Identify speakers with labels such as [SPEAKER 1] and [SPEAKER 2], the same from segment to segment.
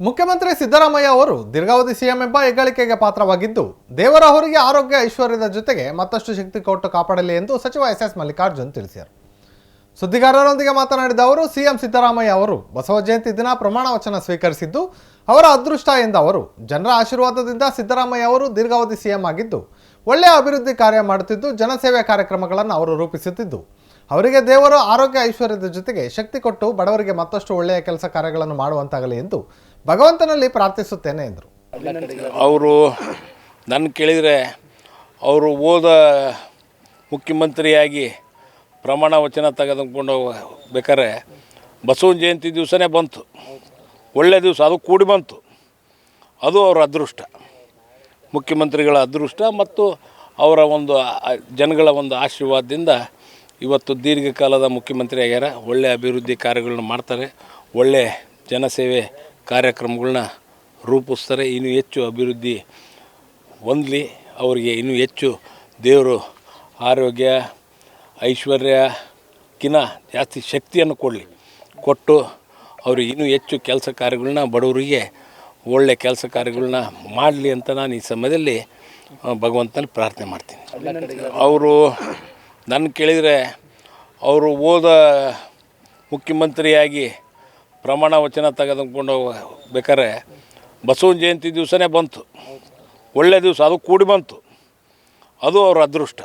[SPEAKER 1] ಮುಖ್ಯಮಂತ್ರಿ ಸಿದ್ದರಾಮಯ್ಯ ಅವರು ದೀರ್ಘಾವಧಿ ಸಿಎಂ ಎಂಬ ಹೆಗ್ಗಳಿಕೆಗೆ ಪಾತ್ರವಾಗಿದ್ದು, ದೇವರ ಅವರಿಗೆ ಆರೋಗ್ಯ ಐಶ್ವರ್ಯದ ಜೊತೆಗೆ ಮತ್ತಷ್ಟು ಶಕ್ತಿ ಕೊಟ್ಟು ಕಾಪಾಡಲಿ ಎಂದು ಸಚಿವ ಎಸ್ ಮಲ್ಲಿಕಾರ್ಜುನ್ ತಿಳಿಸಿದರು. ಸುದ್ದಿಗಾರರೊಂದಿಗೆ ಮಾತನಾಡಿದ ಅವರು, ಸಿಎಂ ಸಿದ್ದರಾಮಯ್ಯ ಅವರು ಬಸವ ಜಯಂತಿ ದಿನ ಪ್ರಮಾಣ ವಚನ ಸ್ವೀಕರಿಸಿದ್ದು ಅವರ ಅದೃಷ್ಟ ಎಂದ ಅವರು, ಜನರ ಆಶೀರ್ವಾದದಿಂದ ಸಿದ್ದರಾಮಯ್ಯ ಅವರು ದೀರ್ಘಾವಧಿ ಸಿಎಂ ಆಗಿದ್ದು ಒಳ್ಳೆಯ ಅಭಿವೃದ್ಧಿ ಕಾರ್ಯ ಮಾಡುತ್ತಿದ್ದು, ಜನಸೇವೆ ಕಾರ್ಯಕ್ರಮಗಳನ್ನು ಅವರು ರೂಪಿಸುತ್ತಿದ್ದು, ಅವರಿಗೆ ದೇವರು ಆರೋಗ್ಯ ಐಶ್ವರ್ಯದ ಜೊತೆಗೆ ಶಕ್ತಿ ಕೊಟ್ಟು ಬಡವರಿಗೆ ಮತ್ತಷ್ಟು ಒಳ್ಳೆಯ ಕೆಲಸ ಕಾರ್ಯಗಳನ್ನು ಮಾಡುವಂತಾಗಲಿ ಎಂದು ಭಗವಂತನಲ್ಲಿ ಪ್ರಾರ್ಥಿಸುತ್ತೇನೆ ಎಂದರು.
[SPEAKER 2] ಅವರು ನನ್ನ ಕೇಳಿದರೆ ಅವರು ಓದ ಮುಖ್ಯಮಂತ್ರಿಯಾಗಿ ಪ್ರಮಾಣ ವಚನ ತೆಗೆದುಕೊಂಡು ಬೇಕಾದ್ರೆ ಬಸವನ ಜಯಂತಿ ದಿವಸನೇ ಬಂತು, ಒಳ್ಳೆಯ ದಿವಸ, ಅದು ಕೂಡಿ ಬಂತು. ಅದು ಅವರ ಅದೃಷ್ಟ, ಮುಖ್ಯಮಂತ್ರಿಗಳ ಅದೃಷ್ಟ ಮತ್ತು ಅವರ ಒಂದು ಜನಗಳ ಒಂದು ಆಶೀರ್ವಾದದಿಂದ ಇವತ್ತು ದೀರ್ಘಕಾಲದ ಮುಖ್ಯಮಂತ್ರಿ ಆಗ್ಯಾರ. ಒಳ್ಳೆಯ ಅಭಿವೃದ್ಧಿ ಕಾರ್ಯಗಳನ್ನ ಮಾಡ್ತಾರೆ, ಒಳ್ಳೆಯ ಜನಸೇವೆ ಕಾರ್ಯಕ್ರಮಗಳನ್ನ ರೂಪಿಸ್ತಾರೆ. ಇನ್ನೂ ಹೆಚ್ಚು ಅಭಿವೃದ್ಧಿ ಹೊಂದಲಿ, ಅವರಿಗೆ ಇನ್ನೂ ಹೆಚ್ಚು ದೇವರು ಆರೋಗ್ಯ ಐಶ್ವರ್ಯಕ್ಕಿಂತ ಜಾಸ್ತಿ ಶಕ್ತಿಯನ್ನು ಕೊಟ್ಟು ಅವ್ರಿಗೆ ಇನ್ನೂ ಹೆಚ್ಚು ಕೆಲಸ ಕಾರ್ಯಗಳನ್ನ ಬಡವರಿಗೆ ಒಳ್ಳೆಯ ಕೆಲಸ ಕಾರ್ಯಗಳನ್ನ ಮಾಡಲಿ ಅಂತ ನಾನು ಈ ಸಮಯದಲ್ಲಿ ಭಗವಂತನ ಪ್ರಾರ್ಥನೆ ಮಾಡ್ತೀನಿ. ಅವರು ನನ್ನ ಕೇಳಿದರೆ ಅವರು ಓದ ಮುಖ್ಯಮಂತ್ರಿಯಾಗಿ ಪ್ರಮಾಣ ವಚನ ತೆಗೆದುಕೊಂಡು ಬೇಕಾದ್ರೆ ಬಸವನ ಜಯಂತಿ ದಿವಸನೇ ಬಂತು, ಒಳ್ಳೆಯ ದಿವಸ, ಅದು ಕೂಡಿ ಬಂತು. ಅದು ಅವರ ಅದೃಷ್ಟ,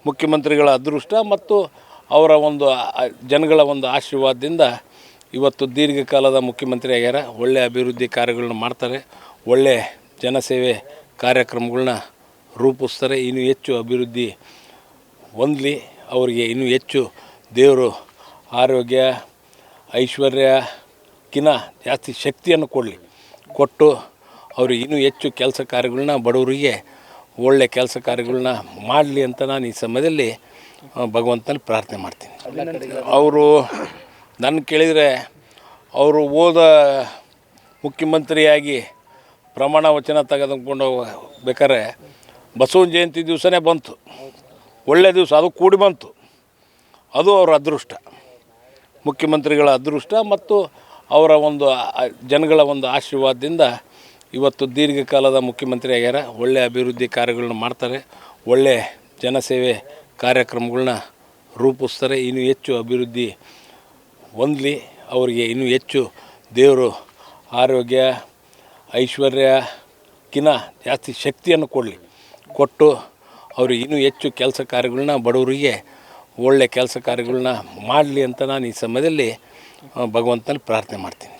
[SPEAKER 2] ಮುಖ್ಯಮಂತ್ರಿಗಳ ಅದೃಷ್ಟ ಮತ್ತು ಅವರ ಒಂದು ಜನಗಳ ಒಂದು ಆಶೀರ್ವಾದದಿಂದ ಇವತ್ತು ದೀರ್ಘಕಾಲದ ಮುಖ್ಯಮಂತ್ರಿ ಆಗ್ಯಾರ. ಒಳ್ಳೆಯ ಅಭಿವೃದ್ಧಿ ಕಾರ್ಯಗಳನ್ನ ಮಾಡ್ತಾರೆ, ಒಳ್ಳೆಯ ಜನಸೇವೆ ಕಾರ್ಯಕ್ರಮಗಳನ್ನ ರೂಪಿಸ್ತಾರೆ. ಇನ್ನೂ ಹೆಚ್ಚು ಅಭಿವೃದ್ಧಿ ಹೊಂದಲಿ, ಅವರಿಗೆ ಇನ್ನೂ ಹೆಚ್ಚು ದೇವರು ಆರೋಗ್ಯ ಐಶ್ವರ್ಯಕ್ಕಿಂತ ಜಾಸ್ತಿ ಶಕ್ತಿಯನ್ನು ಕೊಟ್ಟು ಅವ್ರಿಗೆ ಇನ್ನೂ ಹೆಚ್ಚು ಕೆಲಸ ಕಾರ್ಯಗಳನ್ನ ಬಡವರಿಗೆ ಒಳ್ಳೆಯ ಕೆಲಸ ಕಾರ್ಯಗಳನ್ನ ಮಾಡಲಿ ಅಂತ ನಾನು ಈ ಸಮಯದಲ್ಲಿ ಭಗವಂತನ ಪ್ರಾರ್ಥನೆ ಮಾಡ್ತೀನಿ. ಅವರು ನನ್ನ ಕೇಳಿದರೆ ಅವರು ಓದ ಮುಖ್ಯಮಂತ್ರಿಯಾಗಿ ಪ್ರಮಾಣ ವಚನ ತೆಗೆದುಕೊಂಡು ಬೇಕಾದ್ರೆ ಬಸವನ ಜಯಂತಿ ದಿವಸನೇ ಬಂತು, ಒಳ್ಳೆಯ ದಿವಸ, ಅದು ಕೂಡಿ ಬಂತು. ಅದು ಅವರ ಅದೃಷ್ಟ, ಮುಖ್ಯಮಂತ್ರಿಗಳ ಅದೃಷ್ಟ ಮತ್ತು ಅವರ ಒಂದು ಜನಗಳ ಒಂದು ಆಶೀರ್ವಾದದಿಂದ ಇವತ್ತು ದೀರ್ಘಕಾಲದ ಮುಖ್ಯಮಂತ್ರಿ ಆಗ್ಯಾರ. ಒಳ್ಳೆಯ ಅಭಿವೃದ್ಧಿ ಕಾರ್ಯಗಳನ್ನ ಮಾಡ್ತಾರೆ, ಒಳ್ಳೆಯ ಜನಸೇವೆ ಕಾರ್ಯಕ್ರಮಗಳನ್ನ ರೂಪಿಸ್ತಾರೆ. ಇನ್ನೂ ಹೆಚ್ಚು ಅಭಿವೃದ್ಧಿ ಹೊಂದಲಿ, ಅವರಿಗೆ ಇನ್ನೂ ಹೆಚ್ಚು ದೇವರು ಆರೋಗ್ಯ ಐಶ್ವರ್ಯಕ್ಕಿಂತ ಜಾಸ್ತಿ ಶಕ್ತಿಯನ್ನು ಕೊಟ್ಟು ಅವ್ರಿಗೆ ಇನ್ನೂ ಹೆಚ್ಚು ಕೆಲಸ ಕಾರ್ಯಗಳನ್ನ ಬಡವರಿಗೆ ಒಳ್ಳೆಯ ಕೆಲಸ ಕಾರ್ಯಗಳನ್ನ ಮಾಡಲಿ ಅಂತ ನಾನು ಈ ಸಮಯದಲ್ಲಿ ಭಗವಂತನ ಪ್ರಾರ್ಥನೆ ಮಾಡ್ತೀನಿ.